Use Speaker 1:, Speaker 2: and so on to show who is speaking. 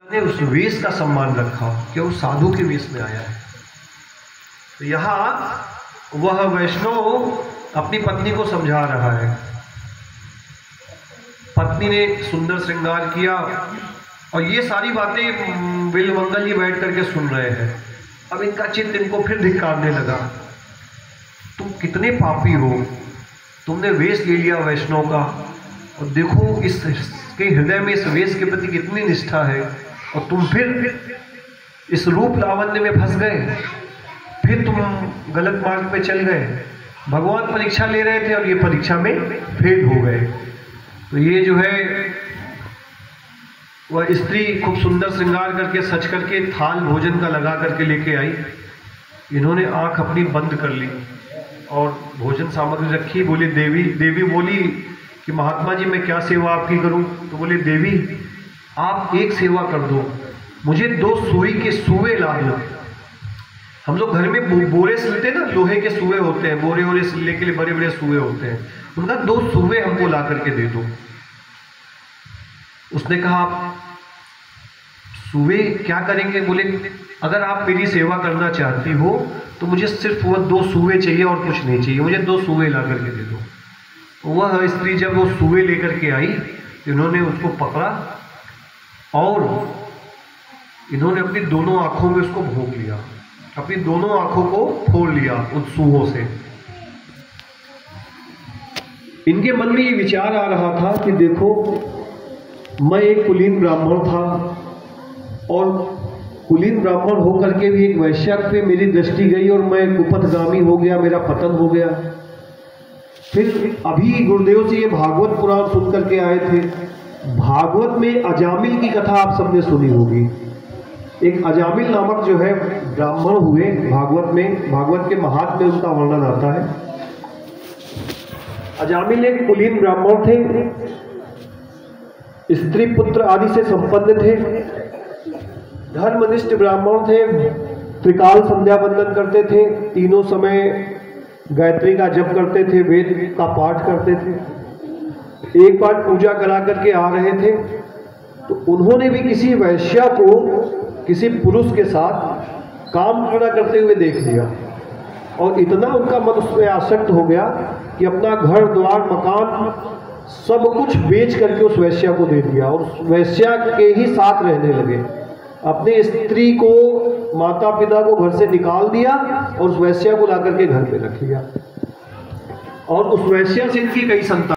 Speaker 1: ने उस वेश का सम्मान रखा कि वो साधु के वेश में आया है। तो यहाँ वह वैष्णव अपनी पत्नी को समझा रहा है। पत्नी ने सुंदर श्रृंगार किया और ये सारी बातें बिलमंगल जी बैठ करके सुन रहे हैं। अब इनका चित्त इनको फिर धिक्कारने लगा। तुम कितने पापी हो, तुमने वेश ले लिया वैष्णव का, और देखो इसके हृदय में इस वेश के प्रति कितनी निष्ठा है, और तुम फिर इस रूप लावण्य में फंस गए, फिर तुम गलत मार्ग पे चल गए। भगवान परीक्षा ले रहे थे और ये परीक्षा में फेल हो गए। तो ये जो है वह स्त्री खूब सुंदर श्रृंगार करके सच करके थाल भोजन का लगा करके लेके आई। इन्होंने आंख अपनी बंद कर ली और भोजन सामग्री रखी। बोले देवी बोली कि महात्मा जी मैं क्या सेवा आपकी करूं? तो बोले देवी आप एक सेवा कर दो, मुझे 2 सुई के सुए ला दो। हम लोग घर में बोरे सिलते ना, लोहे के सुए होते हैं, बोरे वोरे सिलने के लिए बड़े बड़े सुए होते हैं, उनका 2 सुए हमको ला करके दे दो। उसने कहा आप सुए क्या करेंगे? बोले अगर आप मेरी सेवा करना चाहती हो तो मुझे सिर्फ वह 2 सुए चाहिए और कुछ नहीं चाहिए, मुझे 2 सुए ला करके दे दो। तो वह स्त्री जब वो सुए लेकर के आई तो इन्होंने उसको पकड़ा और इन्होंने अपनी दोनों आंखों में उसको भोग लिया, अपनी दोनों आंखों को फोड़ लिया उन सुओं से। इनके मन में ये विचार आ रहा था कि देखो मैं एक कुलीन ब्राह्मण था और कुलीन ब्राह्मण होकर के भी एक वैश्या पे मेरी दृष्टि गई और मैं कुपथगामी हो गया, मेरा पतन हो गया। फिर अभी गुरुदेव से ये भागवत पुराण सुन करके आए थे। भागवत में अजामिल की कथा आप सबने सुनी होगी। एक अजामिल नामक जो है ब्राह्मण हुए भागवत में, भागवत के महात्म्य में उनका वर्णन आता है। अजामिल एक कुलीन ब्राह्मण थे, स्त्री पुत्र आदि से संपन्न थे, धर्मनिष्ठ ब्राह्मण थे, त्रिकाल संध्या वंदन करते थे, तीनों समय गायत्री का जप करते थे, वेद का पाठ करते थे। एक बार पूजा करा करके आ रहे थे तो उन्होंने भी किसी वैश्या को किसी पुरुष के साथ काम पूरा करते हुए देख लिया और इतना उनका मन उसमें आसक्त हो गया कि अपना घर द्वार मकान सब कुछ बेच करके उस वैश्या को दे दिया और उस वैश्या के ही साथ रहने लगे। अपने स्त्री को, माता पिता को घर से निकाल दिया और उस वैश्या को ला करके घर पे रख लिया और उस वैश्या से इनकी कई संतान